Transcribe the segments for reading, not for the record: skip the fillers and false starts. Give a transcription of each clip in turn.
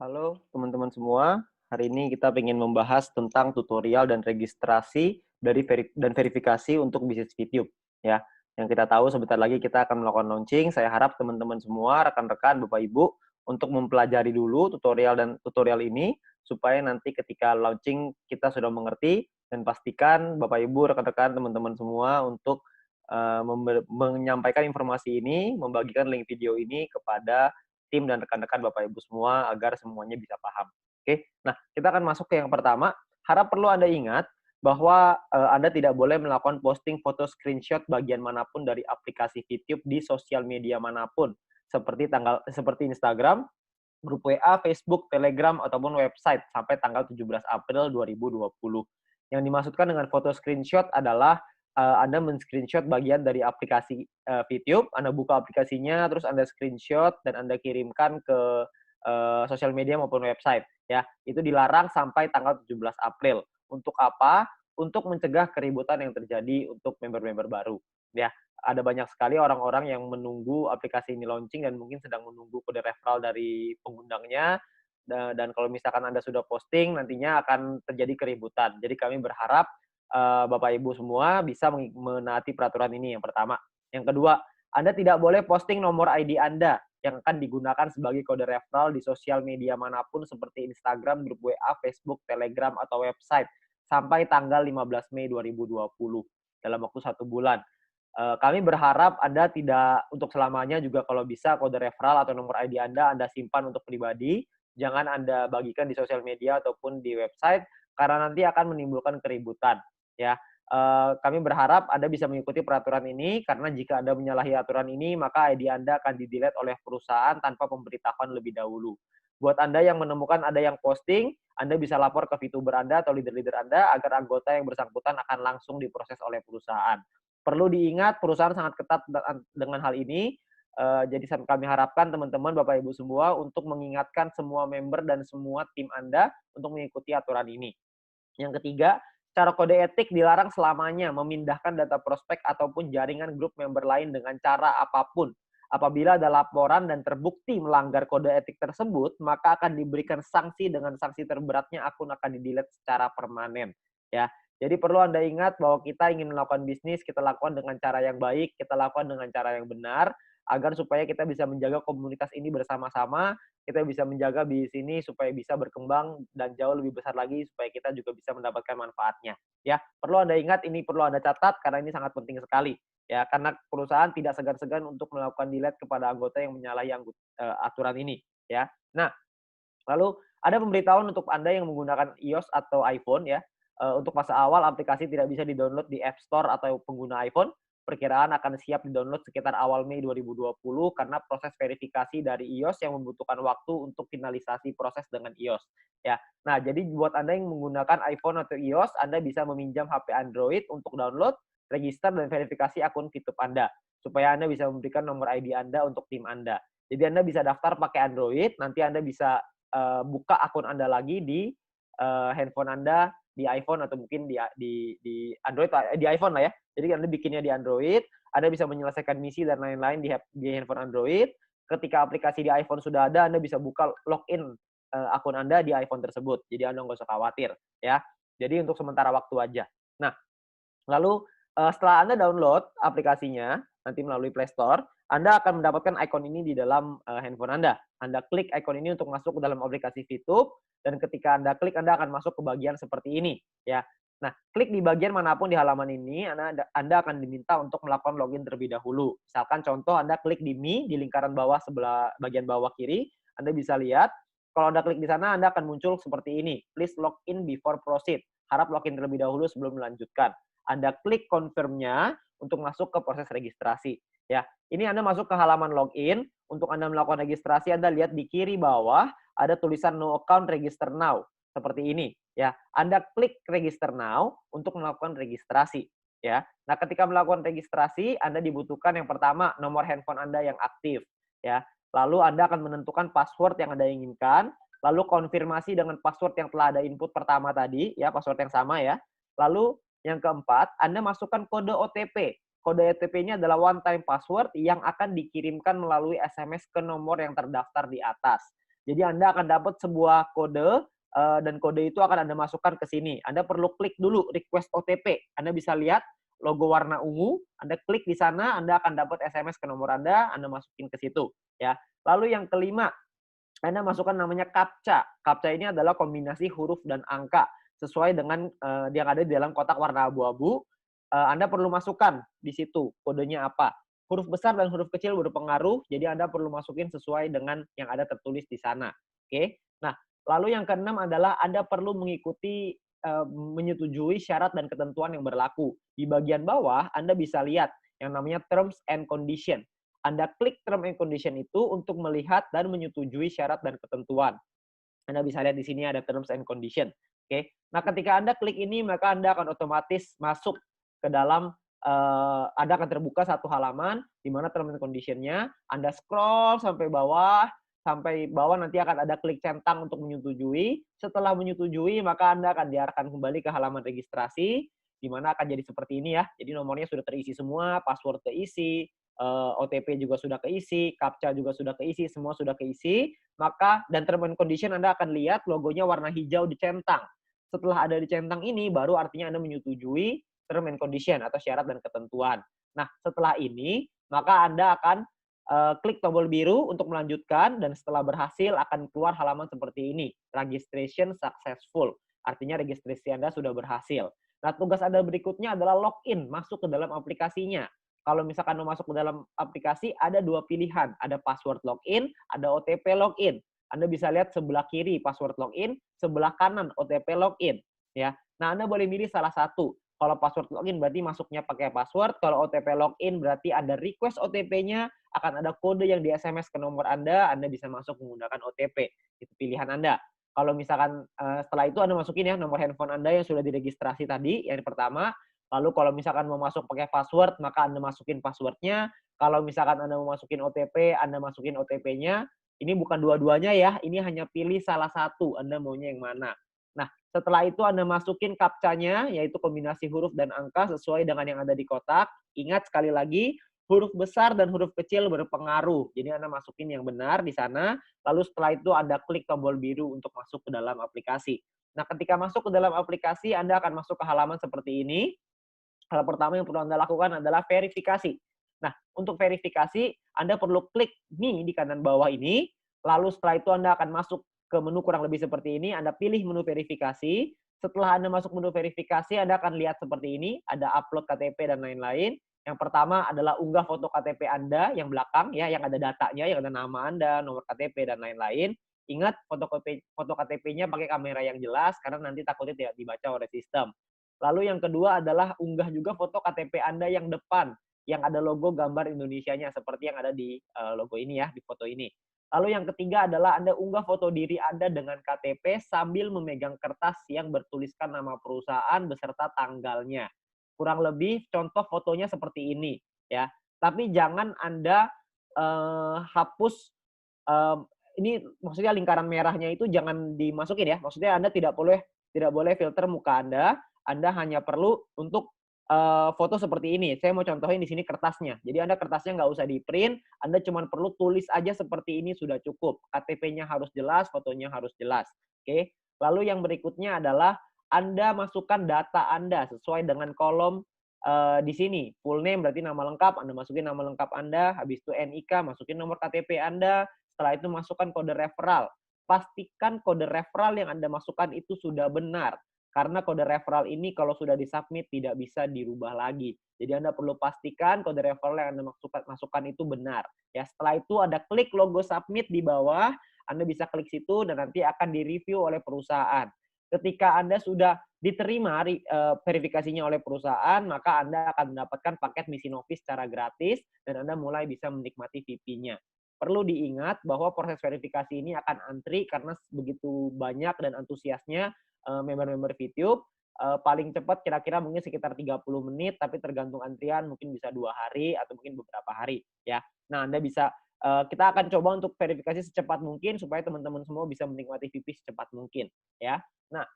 Halo teman-teman semua, hari ini kita ingin membahas tentang tutorial dan registrasi dan verifikasi untuk bisnis YouTube ya. Yang kita tahu sebentar lagi kita akan melakukan launching. Saya harap teman-teman semua, rekan-rekan, Bapak Ibu untuk mempelajari dulu tutorial ini supaya nanti ketika launching kita sudah mengerti dan pastikan Bapak Ibu, rekan-rekan, teman-teman semua untuk menyampaikan informasi ini, membagikan link video ini kepada tim dan rekan-rekan Bapak Ibu semua agar semuanya bisa paham. Oke, nah kita akan masuk ke yang pertama. Harap perlu Anda ingat bahwa Anda tidak boleh melakukan posting foto screenshot bagian manapun dari aplikasi YouTube di sosial media manapun seperti Instagram, grup WA, Facebook, Telegram, ataupun website sampai tanggal 17 April 2020. Yang dimaksudkan dengan foto screenshot adalah Anda men-screenshot bagian dari aplikasi YouTube, Anda buka aplikasinya, terus Anda screenshot dan Anda kirimkan ke sosial media maupun website. Ya, itu dilarang sampai tanggal 17 April. Untuk apa? Untuk mencegah keributan yang terjadi untuk member-member baru. Ya, ada banyak sekali orang-orang yang menunggu aplikasi ini launching dan mungkin sedang menunggu kode referral dari pengundangnya. Dan kalau misalkan Anda sudah posting, nantinya akan terjadi keributan. Jadi kami berharap Bapak Ibu semua bisa menaati peraturan ini yang pertama. Yang kedua, Anda tidak boleh posting nomor ID Anda yang akan digunakan sebagai kode referral di sosial media manapun seperti Instagram, grup WA, Facebook, Telegram, atau website sampai tanggal 15 Mei 2020 dalam waktu 1 bulan. Kami berharap Anda tidak untuk selamanya juga kalau bisa kode referral atau nomor ID Anda simpan untuk pribadi, jangan Anda bagikan di sosial media ataupun di website karena nanti akan menimbulkan keributan ya. Kami berharap Anda bisa mengikuti peraturan ini karena jika Anda menyalahi aturan ini maka ID Anda akan di-delete oleh perusahaan tanpa pemberitahuan lebih dahulu. Buat Anda yang menemukan ada yang posting, Anda bisa lapor ke VTuber Anda atau leader-leader Anda agar anggota yang bersangkutan akan langsung diproses oleh perusahaan. Perlu diingat perusahaan sangat ketat dengan hal ini, jadi kami harapkan teman-teman, Bapak Ibu semua untuk mengingatkan semua member dan semua tim Anda untuk mengikuti aturan ini. Yang ketiga, secara kode etik dilarang selamanya memindahkan data prospek ataupun jaringan grup member lain dengan cara apapun. Apabila ada laporan dan terbukti melanggar kode etik tersebut, maka akan diberikan sanksi dengan sanksi terberatnya akun akan di-delete secara permanen. Ya, jadi perlu Anda ingat bahwa kita ingin melakukan bisnis, kita lakukan dengan cara yang baik, kita lakukan dengan cara yang benar, agar supaya kita bisa menjaga komunitas ini bersama-sama, kita bisa menjaga bisnis ini supaya bisa berkembang dan jauh lebih besar lagi supaya kita juga bisa mendapatkan manfaatnya. Ya, perlu Anda ingat ini perlu Anda catat karena ini sangat penting sekali. Ya, karena perusahaan tidak segan-segan untuk melakukan delete kepada anggota yang menyalahi aturan ini. Ya, nah lalu ada pemberitahuan untuk Anda yang menggunakan iOS atau iPhone ya. Untuk masa awal aplikasi tidak bisa di-download di App Store atau pengguna iPhone. Perkiraan akan siap di-download sekitar awal Mei 2020 karena proses verifikasi dari iOS yang membutuhkan waktu untuk finalisasi proses dengan iOS ya. Nah, jadi buat Anda yang menggunakan iPhone atau iOS, Anda bisa meminjam HP Android untuk download, register dan verifikasi akun YouTube Anda supaya Anda bisa memberikan nomor ID Anda untuk tim Anda. Jadi Anda bisa daftar pakai Android, nanti Anda bisa buka akun Anda lagi di handphone Anda di iPhone atau mungkin di Android di iPhone lah ya. Jadi Anda bikinnya di Android, Anda bisa menyelesaikan misi dan lain-lain di handphone Android. Ketika aplikasi di iPhone sudah ada, Anda bisa buka login akun Anda di iPhone tersebut. Jadi Anda nggak usah khawatir ya. Jadi untuk sementara waktu aja. Nah, lalu setelah Anda download aplikasinya nanti melalui Play Store, Anda akan mendapatkan ikon ini di dalam handphone Anda. Anda klik ikon ini untuk masuk ke dalam aplikasi VTube dan ketika Anda klik Anda akan masuk ke bagian seperti ini ya. Nah, klik di bagian manapun di halaman ini Anda akan diminta untuk melakukan login terlebih dahulu. Misalkan contoh Anda klik di Me di lingkaran bawah sebelah bagian bawah kiri, Anda bisa lihat kalau Anda klik di sana Anda akan muncul seperti ini. Please login before proceed. Harap login terlebih dahulu sebelum melanjutkan. Anda klik confirm-nya untuk masuk ke proses registrasi. Ya, ini Anda masuk ke halaman login. Untuk Anda melakukan registrasi, Anda lihat di kiri bawah ada tulisan no account register now seperti ini. Ya, Anda klik register now untuk melakukan registrasi. Ya, nah ketika melakukan registrasi, Anda dibutuhkan yang pertama nomor handphone Anda yang aktif. Ya, lalu Anda akan menentukan password yang Anda inginkan. Lalu konfirmasi dengan password yang telah ada input pertama tadi, ya password yang sama ya. Lalu yang keempat, Anda masukkan kode OTP. Kode OTP-nya adalah one time password yang akan dikirimkan melalui SMS ke nomor yang terdaftar di atas. Jadi Anda akan dapat sebuah kode dan kode itu akan Anda masukkan ke sini. Anda perlu klik dulu request OTP. Anda bisa lihat logo warna ungu, Anda klik di sana, Anda akan dapat SMS ke nomor Anda masukin ke situ ya. Lalu yang kelima, Anda masukkan namanya CAPTCHA. CAPTCHA ini adalah kombinasi huruf dan angka sesuai dengan yang ada di dalam kotak warna abu-abu. Anda perlu masukkan di situ kodenya apa. Huruf besar dan huruf kecil berpengaruh, jadi Anda perlu masukin sesuai dengan yang ada tertulis di sana. Oke. Nah, lalu yang keenam adalah Anda perlu mengikuti menyetujui syarat dan ketentuan yang berlaku. Di bagian bawah Anda bisa lihat yang namanya terms and condition. Anda klik term and condition itu untuk melihat dan menyetujui syarat dan ketentuan. Anda bisa lihat di sini ada terms and condition. Oke. Nah, ketika Anda klik ini, maka Anda akan otomatis masuk ke dalam Anda akan terbuka satu halaman di mana terms and condition-nya. Anda scroll sampai bawah nanti akan ada klik centang untuk menyetujui. Setelah menyetujui, maka Anda akan diarahkan kembali ke halaman registrasi, di mana akan jadi seperti ini ya. Jadi nomornya sudah terisi semua, password keisi, OTP juga sudah keisi, CAPTCHA juga sudah keisi, semua sudah keisi, maka dan term and condition Anda akan lihat logonya warna hijau dicentang. Setelah ada dicentang ini, baru artinya Anda menyetujui term and condition atau syarat dan ketentuan. Nah, setelah ini, maka Anda akan klik tombol biru untuk melanjutkan, dan setelah berhasil akan keluar halaman seperti ini, registration successful. Artinya registrasi Anda sudah berhasil. Nah, tugas Anda berikutnya adalah login, masuk ke dalam aplikasinya. Kalau misalkan mau masuk ke dalam aplikasi, ada dua pilihan. Ada password login, ada OTP login. Anda bisa lihat sebelah kiri password login, sebelah kanan OTP login. Ya. Nah, Anda boleh milih salah satu. Kalau password login berarti masuknya pakai password. Kalau OTP login berarti Anda request OTP-nya, akan ada kode yang di SMS ke nomor Anda bisa masuk menggunakan OTP. Itu pilihan Anda. Kalau misalkan setelah itu Anda masukin ya nomor handphone Anda yang sudah diregistrasi tadi, yang pertama. Lalu kalau misalkan mau masuk pakai password, maka Anda masukin password-nya. Kalau misalkan Anda mau masukin OTP, Anda masukin OTP-nya. Ini bukan dua-duanya ya, ini hanya pilih salah satu, Anda maunya yang mana. Nah, setelah itu Anda masukin CAPTCHA-nya, yaitu kombinasi huruf dan angka sesuai dengan yang ada di kotak. Ingat sekali lagi, huruf besar dan huruf kecil berpengaruh. Jadi Anda masukin yang benar di sana, lalu setelah itu Anda klik tombol biru untuk masuk ke dalam aplikasi. Nah, ketika masuk ke dalam aplikasi, Anda akan masuk ke halaman seperti ini. Hal pertama yang perlu Anda lakukan adalah verifikasi. Nah, untuk verifikasi, Anda perlu klik nih di kanan bawah ini, lalu setelah itu Anda akan masuk ke menu kurang lebih seperti ini, Anda pilih menu verifikasi. Setelah Anda masuk menu verifikasi, Anda akan lihat seperti ini, ada upload KTP dan lain-lain. Yang pertama adalah unggah foto KTP Anda yang belakang, ya, yang ada datanya, yang ada nama Anda, nomor KTP, dan lain-lain. Ingat, foto KTP-nya pakai kamera yang jelas, karena nanti takutnya tidak dibaca oleh sistem. Lalu yang kedua adalah unggah juga foto KTP Anda yang depan, yang ada logo gambar Indonesianya, seperti yang ada di logo ini ya, di foto ini. Lalu yang ketiga adalah Anda unggah foto diri Anda dengan KTP sambil memegang kertas yang bertuliskan nama perusahaan beserta tanggalnya. Kurang lebih contoh fotonya seperti ini ya. Tapi jangan Anda hapus ini maksudnya lingkaran merahnya itu jangan dimasukin ya. Maksudnya Anda tidak boleh filter muka Anda. Anda hanya perlu untuk foto seperti ini. Saya mau contohin di sini kertasnya. Jadi Anda kertasnya nggak usah di-print, Anda cuma perlu tulis aja seperti ini sudah cukup. KTP-nya harus jelas, fotonya harus jelas. Oke. Lalu yang berikutnya adalah Anda masukkan data Anda sesuai dengan kolom di sini. Full name berarti nama lengkap, Anda masukin nama lengkap Anda, habis itu NIK, masukin nomor KTP Anda, setelah itu masukkan kode referral. Pastikan kode referral yang Anda masukkan itu sudah benar. Karena kode referral ini kalau sudah disubmit tidak bisa dirubah lagi. Jadi Anda perlu pastikan kode referral yang Anda masukkan itu benar. Ya, setelah itu Anda klik logo submit di bawah, Anda bisa klik situ dan nanti akan direview oleh perusahaan. Ketika Anda sudah diterima verifikasinya oleh perusahaan, maka Anda akan mendapatkan paket Mission Office secara gratis dan Anda mulai bisa menikmati VIP-nya. Perlu diingat bahwa proses verifikasi ini akan antri karena begitu banyak dan antusiasnya member-member VTube. Paling cepat kira-kira mungkin sekitar 30 menit, tapi tergantung antrian mungkin bisa 2 hari atau mungkin beberapa hari ya. Nah, Anda bisa kita akan coba untuk verifikasi secepat mungkin supaya teman-teman semua bisa menikmati VIP secepat mungkin ya. Nah,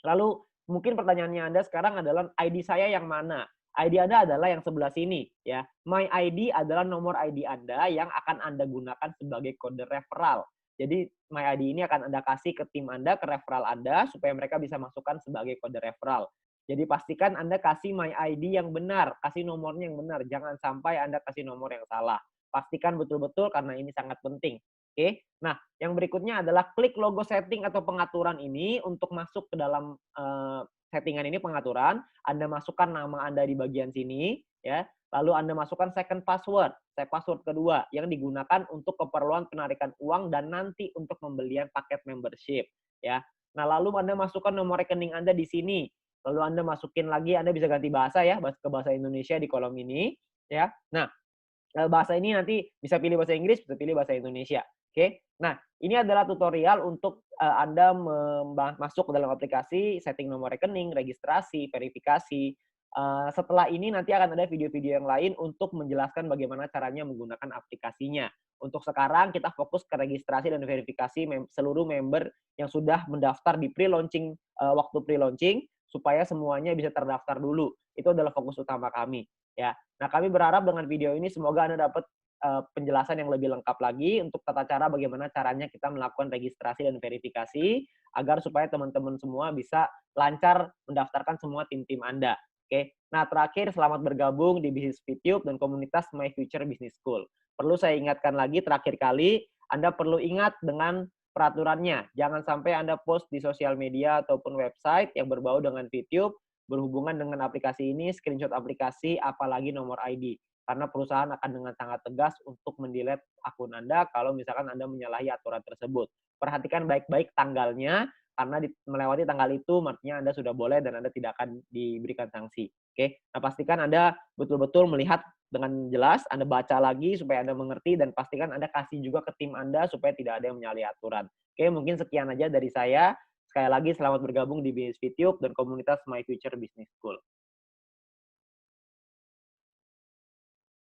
lalu mungkin pertanyaannya Anda sekarang adalah ID saya yang mana? ID Anda adalah yang sebelah sini ya. My ID adalah nomor ID Anda yang akan Anda gunakan sebagai kode referral. Jadi My ID ini akan Anda kasih ke tim Anda, ke referral Anda, supaya mereka bisa masukkan sebagai kode referral. Jadi pastikan Anda kasih My ID yang benar, kasih nomornya yang benar. Jangan sampai Anda kasih nomor yang salah. Pastikan betul-betul karena ini sangat penting. Oke. Nah, yang berikutnya adalah klik logo setting atau pengaturan ini untuk masuk ke dalam settingan ini pengaturan. Anda masukkan nama Anda di bagian sini, ya. Lalu Anda masukkan second password, password kedua yang digunakan untuk keperluan penarikan uang dan nanti untuk pembelian paket membership, ya. Nah, lalu Anda masukkan nomor rekening Anda di sini. Lalu Anda masukin lagi, Anda bisa ganti bahasa ya, ke bahasa Indonesia di kolom ini, ya. Nah, bahasa ini nanti bisa pilih bahasa Inggris, bisa pilih bahasa Indonesia. Oke. Nah, ini adalah tutorial untuk Anda masuk ke dalam aplikasi, setting nomor rekening, registrasi, verifikasi. Setelah ini nanti akan ada video-video yang lain untuk menjelaskan bagaimana caranya menggunakan aplikasinya. Untuk sekarang kita fokus ke registrasi dan verifikasi seluruh member yang sudah mendaftar di pre-launching, waktu pre-launching, supaya semuanya bisa terdaftar dulu. Itu adalah fokus utama kami, ya. Nah, kami berharap dengan video ini semoga Anda dapat penjelasan yang lebih lengkap lagi untuk tata cara bagaimana caranya kita melakukan registrasi dan verifikasi agar supaya teman-teman semua bisa lancar mendaftarkan semua tim-tim Anda. Oke. Nah, terakhir selamat bergabung di Bisnis YouTube dan komunitas My Future Business School. Perlu saya ingatkan lagi terakhir kali, Anda perlu ingat dengan peraturannya. Jangan sampai Anda post di sosial media ataupun website yang berbau dengan YouTube berhubungan dengan aplikasi ini, screenshot aplikasi, apalagi nomor ID. Karena perusahaan akan dengan sangat tegas untuk mendelete akun Anda kalau misalkan Anda menyalahi aturan tersebut. Perhatikan baik-baik tanggalnya, karena melewati tanggal itu artinya Anda sudah boleh dan Anda tidak akan diberikan sanksi. Oke, nah pastikan Anda betul-betul melihat dengan jelas, Anda baca lagi supaya Anda mengerti dan pastikan Anda kasih juga ke tim Anda supaya tidak ada yang menyalahi aturan. Oke, mungkin sekian aja dari saya. Sekali lagi selamat bergabung di Bisnis YouTube dan komunitas My Future Business School.